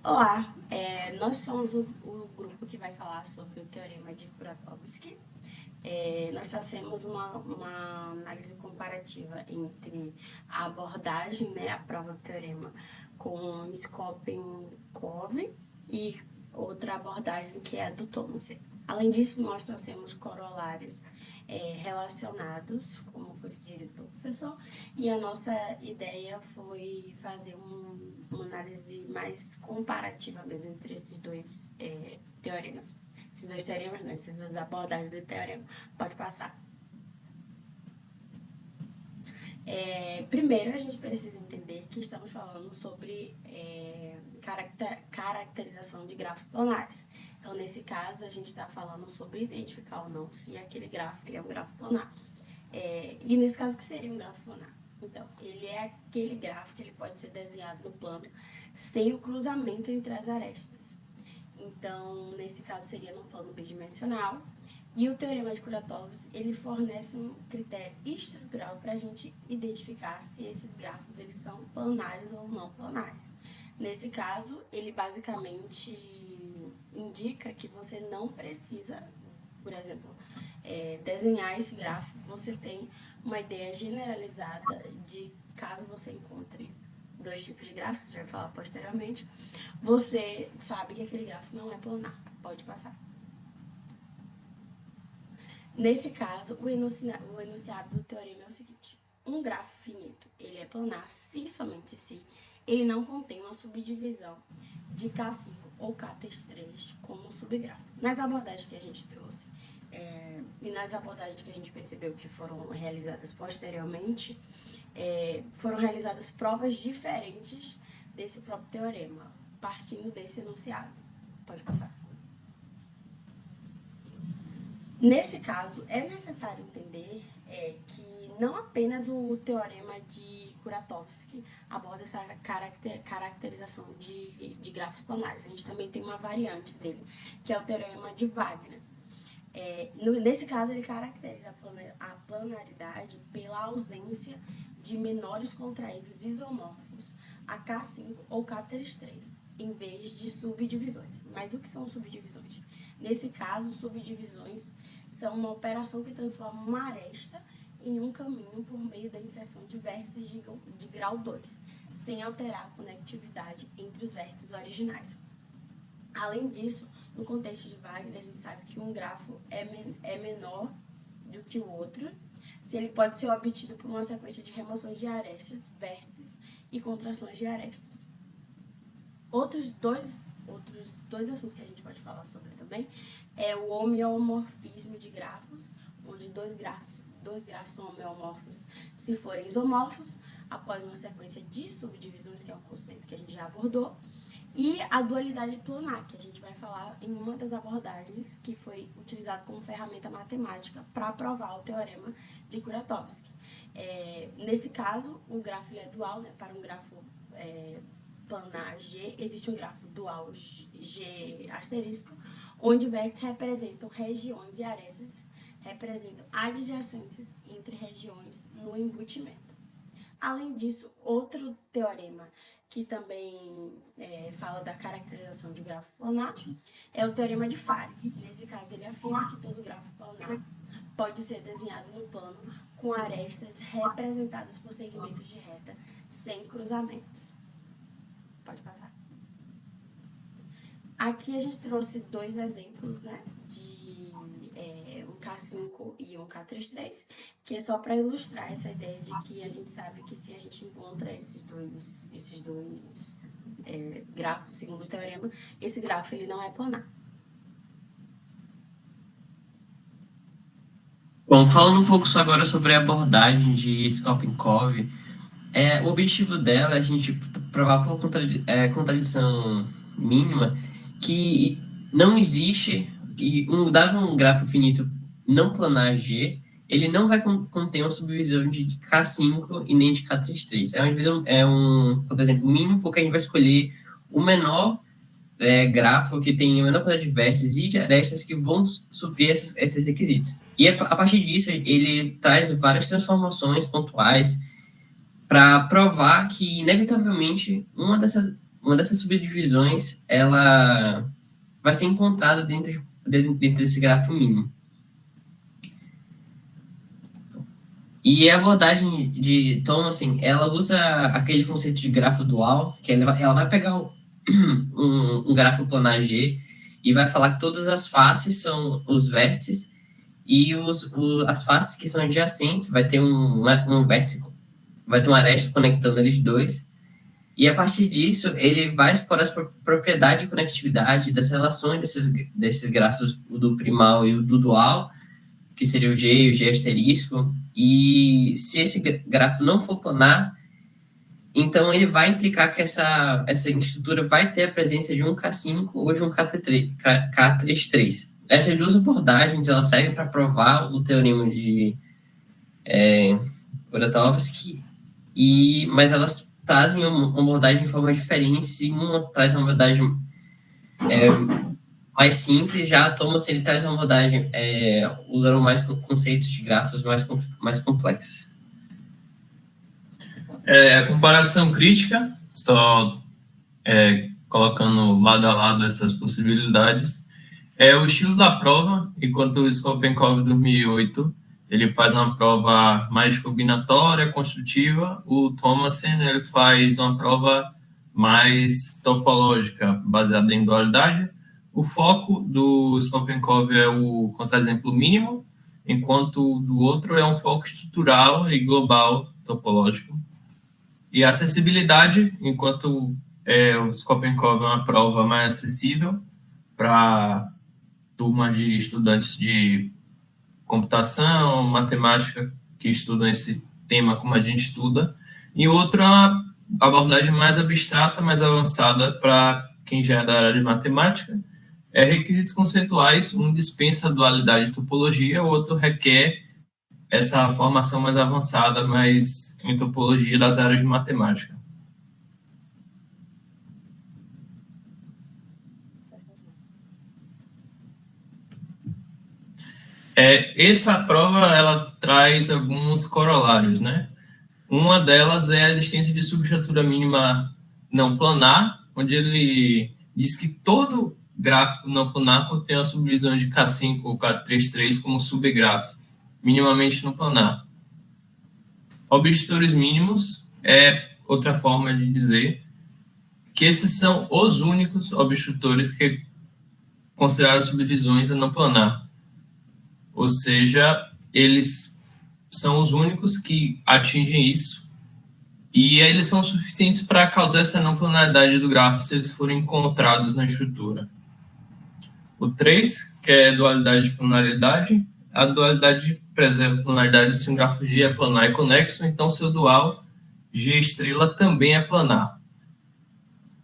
Olá, nós somos o grupo que vai falar sobre o Teorema de Kuratowski. Nós trouxemos uma análise comparativa entre a abordagem, né, a prova do teorema, com Skopin-Kov e outra abordagem que é a do Thomas. Além disso, nós trouxemos corolários relacionados, como foi sugerido pelo professor, e a nossa ideia foi fazer uma análise mais comparativa mesmo entre esses dois teoremas. Esses dois teoremas, não, essas duas abordagens do teorema. Pode passar. Primeiro, a gente precisa entender que estamos falando sobre caracterização de grafos planares. Então, nesse caso, a gente está falando sobre identificar ou não se aquele grafo ele é um grafo planar. E nesse caso, o que seria um grafo planar? Então, ele é aquele grafo que ele pode ser desenhado no plano sem o cruzamento entre as arestas. Então, nesse caso, seria num plano bidimensional. E o teorema de Kuratowski, ele fornece um critério estrutural para a gente identificar se esses grafos eles são planares ou não planares. Nesse caso, ele basicamente indica que você não precisa, por exemplo, desenhar esse gráfico. Você tem uma ideia generalizada de caso você encontre dois tipos de gráficos, que a gente vai falar posteriormente, você sabe que aquele gráfico não é planar. Pode passar. Nesse caso, o enunciado do teorema é o seguinte: um grafo finito ele é planar se somente se ele não contém uma subdivisão de K5 ou K3 como subgrafo. Nas abordagens que a gente trouxe e nas abordagens que a gente percebeu que foram realizadas posteriormente, foram realizadas provas diferentes desse próprio teorema, partindo desse enunciado. Pode passar. Nesse caso, é necessário entender que não apenas o teorema de Kuratowski aborda essa caracterização de grafos planares. A gente também tem uma variante dele, que é o teorema de Wagner. Nesse caso, ele caracteriza a planaridade pela ausência de menores contraídos isomorfos a K5 ou K3, em vez de subdivisões. Mas o que são subdivisões? Nesse caso, subdivisões são uma operação que transforma uma aresta em um caminho por meio da inserção de vértices de grau 2, sem alterar a conectividade entre os vértices originais. Além disso, no contexto de Wagner, a gente sabe que um grafo é menor do que o outro, se ele pode ser obtido por uma sequência de remoções de arestas, vértices e contrações de arestas. Outros dois assuntos que a gente pode falar sobre também é o homeomorfismo de grafos, onde dois grafos são homeomorfos se forem isomorfos, após uma sequência de subdivisões, que é um conceito que a gente já abordou, e a dualidade planar, que a gente vai falar em uma das abordagens que foi utilizada como ferramenta matemática para provar o teorema de Kuratowski. Nesse caso, o grafo é dual, né? Para um grafo planar G, existe um grafo dual G asterisco, onde vértices representam regiões e arestas representam adjacências entre regiões no embutimento. Além disso, outro teorema que também fala da caracterização de grafo planar é o teorema de Fari. Nesse caso, ele afirma que todo grafo planar pode ser desenhado no plano com arestas representadas por segmentos de reta sem cruzamentos. Pode passar. Aqui a gente trouxe dois exemplos, né, de um K5 e um K3, que é só para ilustrar essa ideia de que a gente sabe que se a gente encontra esses dois grafos, segundo o teorema, esse grafo ele não é planar. Bom, falando um pouco agora sobre a abordagem de Skopin-Kov, o objetivo dela é a gente provar por contradição mínima que não existe, que dado um grafo finito não planar G, ele não vai conter uma subdivisão de K5 e nem de K3. É uma divisão, por exemplo, mínimo, porque a gente vai escolher o menor grafo que tem a menor quantidade de vértices e de arestas que vão suprir esses requisitos. E a partir disso, ele traz várias transformações pontuais para provar que, inevitavelmente, uma dessas uma dessas subdivisões, ela vai ser encontrada dentro desse grafo mínimo. E a abordagem de Thomason, ela usa aquele conceito de grafo dual, que ela vai pegar um grafo planar G e vai falar que todas as faces são os vértices e as faces que são adjacentes vai ter um vértice, vai ter uma aresta conectando eles dois. E a partir disso, ele vai explorar as propriedades de conectividade das relações desses grafos, o do primal e o do dual, que seria o G e o G asterisco. E se esse grafo não for planar, então ele vai implicar que essa estrutura vai ter a presença de um K5 ou de um K33. Essas duas abordagens elas servem para provar o teorema de Kuratowski, mas elas trazem uma abordagem de formas diferentes, e uma traz uma abordagem mais simples, já a Thomas ele traz uma abordagem usando mais conceitos de grafos mais complexos. A comparação crítica, só colocando lado a lado essas possibilidades, é o estilo da prova. Enquanto o Skopjenkov 2008 ele faz uma prova mais combinatória, construtiva, o Thomason ele faz uma prova mais topológica, baseada em dualidade. O foco do Skopjenkov é o contraexemplo mínimo, enquanto do outro é um foco estrutural e global topológico. E a acessibilidade, enquanto o Skopjenkov é uma prova mais acessível para turmas de estudantes de computação, matemática, que estudam esse tema como a gente estuda, e outra abordagem mais abstrata, mais avançada para quem já é da área de matemática, requisitos conceituais, um dispensa a dualidade de topologia, o outro requer essa formação mais avançada, mais em topologia das áreas de matemática. Essa prova ela traz alguns corolários, né? Uma delas é a existência de subestrutura mínima não planar, onde ele diz que todo gráfico não planar contém a subdivisão de K5 ou K33 como subgráfico, minimamente não planar. Obstrutores mínimos é outra forma de dizer que esses são os únicos obstrutores que consideraram subdivisões não planar. Ou seja, eles são os únicos que atingem isso, e eles são suficientes para causar essa não planaridade do grafo se eles forem encontrados na estrutura. O 3, que é dualidade de planaridade, a dualidade preserva a planaridade se um grafo G é planar e conexo, então seu dual G estrela também é planar.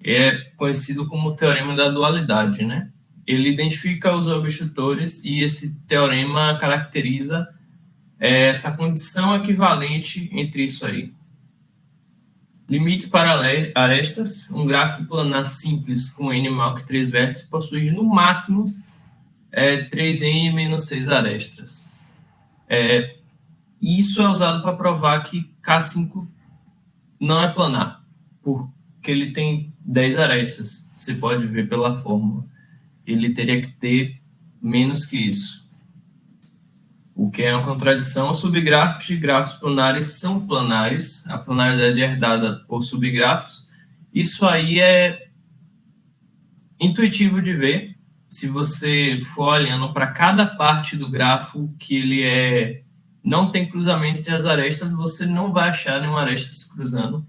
É conhecido como o teorema da dualidade, né? Ele identifica os obstrutores e esse teorema caracteriza essa condição equivalente entre isso aí. Limites para arestas. Um gráfico planar simples com n maior que 3 vértices possui no máximo 3n menos 6 arestas. Isso é usado para provar que K5 não é planar, porque ele tem 10 arestas. Você pode ver pela fórmula. Ele teria que ter menos que isso. O que é uma contradição. Os subgrafos de grafos planares são planares. A planaridade é herdada por subgrafos. Isso aí é intuitivo de ver. Se você for olhando para cada parte do grafo que ele não tem cruzamento entre as arestas, você não vai achar nenhuma aresta se cruzando.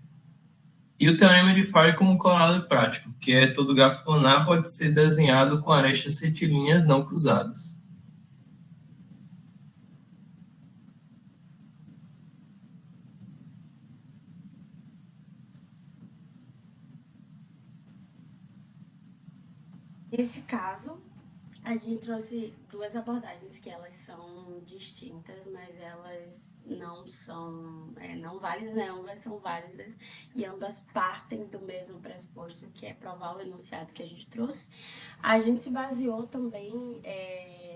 E o teorema de Farey como corolário prático, que é todo grafo planar pode ser desenhado com arestas retilíneas não cruzadas. Nesse caso, a gente trouxe duas abordagens que elas são distintas, mas elas não são não válidas, né? Ambas são válidas e ambas partem do mesmo pressuposto, que é provar o enunciado que a gente trouxe. A gente se baseou também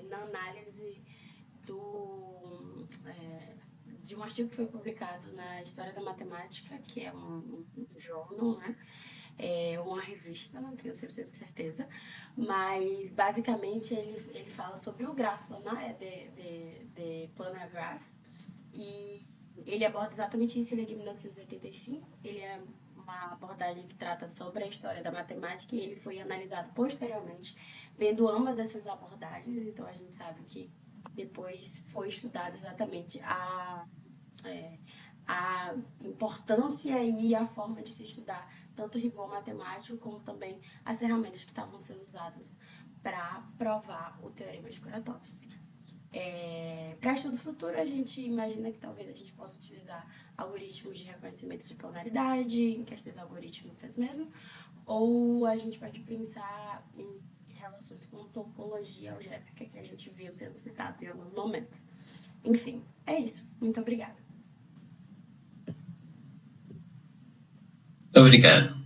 na análise de um artigo que foi publicado na História da Matemática, que é um jornal, né? uma revista, não tenho 100% de certeza, mas basicamente ele fala sobre o grafo, né, de planar graph, e ele aborda exatamente isso. Ele é de 1985, ele é uma abordagem que trata sobre a história da matemática, e ele foi analisado posteriormente, vendo ambas essas abordagens. Então a gente sabe que depois foi estudado exatamente a importância e a forma de se estudar tanto o rigor matemático como também as ferramentas que estavam sendo usadas para provar o teorema de Kuratowski. Para estudo futuro, a gente imagina que talvez a gente possa utilizar algoritmos de reconhecimento de planaridade, em questões algorítmicas mesmo, ou a gente pode pensar em relações com topologia algébrica, que a gente viu sendo citado em alguns momentos. Enfim, é isso. Muito obrigada. Obrigado.